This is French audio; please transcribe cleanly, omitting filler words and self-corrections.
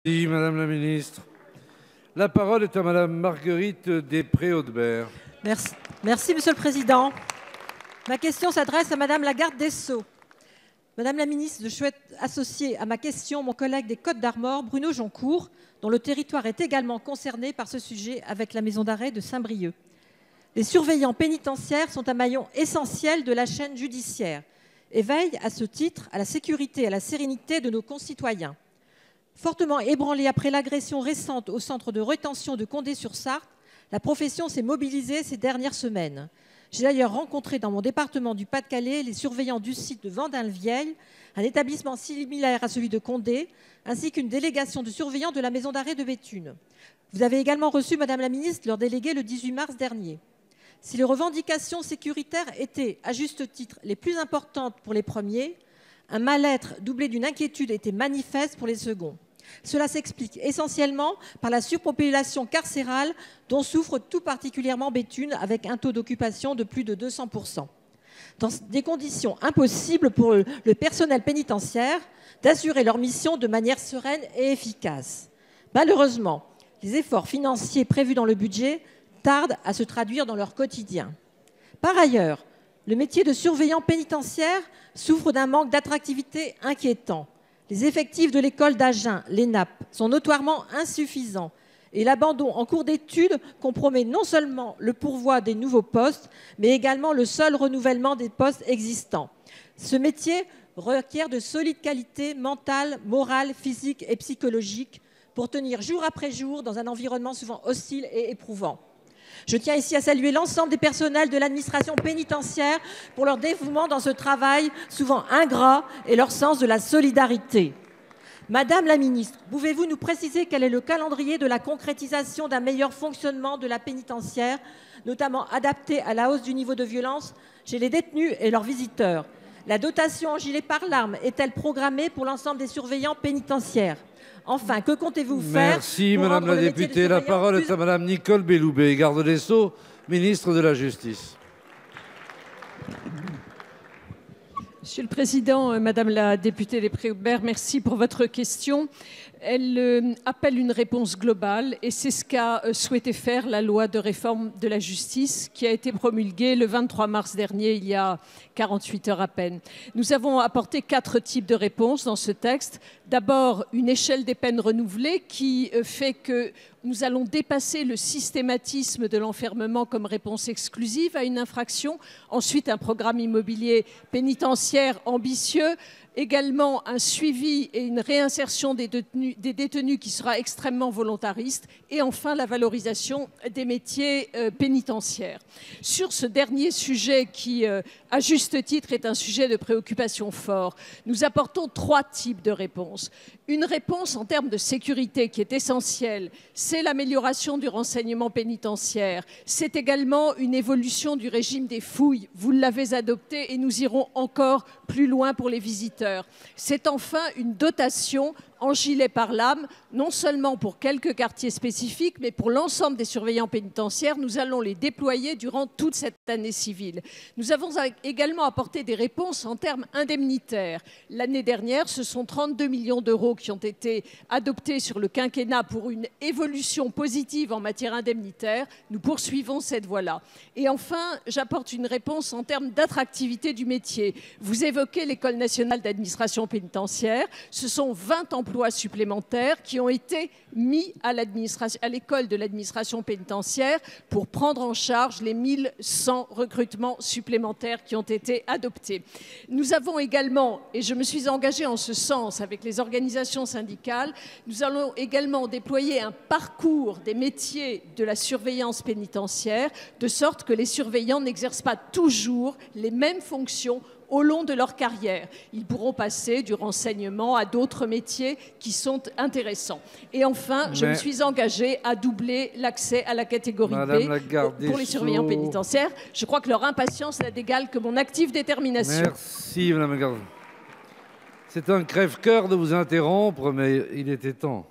Merci, Madame la Ministre. La parole est à Madame Marguerite Després-Audebert. Merci, Monsieur le Président. Ma question s'adresse à Madame la Garde des Sceaux. Madame la Ministre, je souhaite associer à ma question mon collègue des Côtes-d'Armor, Bruno Joncourt, dont le territoire est également concerné par ce sujet avec la maison d'arrêt de Saint-Brieuc. Les surveillants pénitentiaires sont un maillon essentiel de la chaîne judiciaire et veillent à ce titre à la sécurité et à la sérénité de nos concitoyens. Fortement ébranlée après l'agression récente au centre de rétention de Condé-sur-Sarthe, la profession s'est mobilisée ces dernières semaines. J'ai d'ailleurs rencontré dans mon département du Pas-de-Calais les surveillants du site de Vendin-le-Vieil, un établissement similaire à celui de Condé, ainsi qu'une délégation de surveillants de la maison d'arrêt de Béthune. Vous avez également reçu, Madame la Ministre, leur délégué le 18 mars dernier. Si les revendications sécuritaires étaient, à juste titre, les plus importantes pour les premiers, un mal-être doublé d'une inquiétude était manifeste pour les seconds. Cela s'explique essentiellement par la surpopulation carcérale dont souffre tout particulièrement Béthune avec un taux d'occupation de plus de 200%. Dans des conditions impossibles pour le personnel pénitentiaire d'assurer leur mission de manière sereine et efficace. Malheureusement, les efforts financiers prévus dans le budget tardent à se traduire dans leur quotidien. Par ailleurs, le métier de surveillant pénitentiaire souffre d'un manque d'attractivité inquiétant. Les effectifs de l'école d'Agen, l'ENAP, sont notoirement insuffisants et l'abandon en cours d'études compromet non seulement le pourvoi des nouveaux postes, mais également le seul renouvellement des postes existants. Ce métier requiert de solides qualités mentales, morales, physiques et psychologiques pour tenir jour après jour dans un environnement souvent hostile et éprouvant. Je tiens ici à saluer l'ensemble des personnels de l'administration pénitentiaire pour leur dévouement dans ce travail souvent ingrat et leur sens de la solidarité. Madame la Ministre, pouvez-vous nous préciser quel est le calendrier de la concrétisation d'un meilleur fonctionnement de la pénitentiaire, notamment adapté à la hausse du niveau de violence chez les détenus et leurs visiteurs? La dotation en gilet pare-larmes est-elle programmée pour l'ensemble des surveillants pénitentiaires? Enfin, que comptez-vous faire? Merci, Madame la députée. La parole est à Madame Nicole Belloubet, garde des Sceaux, ministre de la Justice. Monsieur le Président, Madame la députée Després-Audebert, merci pour votre question. Elle appelle une réponse globale et c'est ce qu'a souhaité faire la loi de réforme de la justice qui a été promulguée le 23 mars dernier, il y a 48 heures à peine. Nous avons apporté 4 types de réponses dans ce texte. D'abord, une échelle des peines renouvelée qui fait que nous allons dépasser le systématisme de l'enfermement comme réponse exclusive à une infraction. Ensuite, un programme immobilier pénitentiaire ambitieux. Également un suivi et une réinsertion des détenus qui sera extrêmement volontariste. Et enfin, la valorisation des métiers pénitentiaires. Sur ce dernier sujet qui, à juste titre, est un sujet de préoccupation fort, nous apportons 3 types de réponses. Une réponse en termes de sécurité qui est essentielle, c'est l'amélioration du renseignement pénitentiaire. C'est également une évolution du régime des fouilles. Vous l'avez adopté et nous irons encore plus loin pour les visiteurs. C'est enfin une dotation en gilet pare-larmes, non seulement pour quelques quartiers spécifiques, mais pour l'ensemble des surveillants pénitentiaires. Nous allons les déployer durant toute cette année civile. Nous avons également apporté des réponses en termes indemnitaires. L'année dernière, ce sont 32 millions d'euros qui ont été adoptés sur le quinquennat pour une évolution positive en matière indemnitaire. Nous poursuivons cette voie-là. Et enfin, j'apporte une réponse en termes d'attractivité du métier. Vous évoquez l'École nationale d'administration pénitentiaire. Ce sont 20 emplois supplémentaires qui ont été mis à l'école de l'administration pénitentiaire pour prendre en charge les 1100 recrutements supplémentaires qui ont été adoptés. Nous avons également, et je me suis engagée en ce sens avec les organisations syndicales, nous allons également déployer un parcours des métiers de la surveillance pénitentiaire, de sorte que les surveillants n'exercent pas toujours les mêmes fonctions au long de leur carrière. Ils pourront passer du renseignement à d'autres métiers qui sont intéressants. Et enfin, je me suis engagée à doubler l'accès à la catégorie B pour les surveillants pénitentiaires. Je crois que leur impatience n'a d'égal que mon active détermination. Merci, Madame la garde. C'est un crève-cœur de vous interrompre, mais il était temps.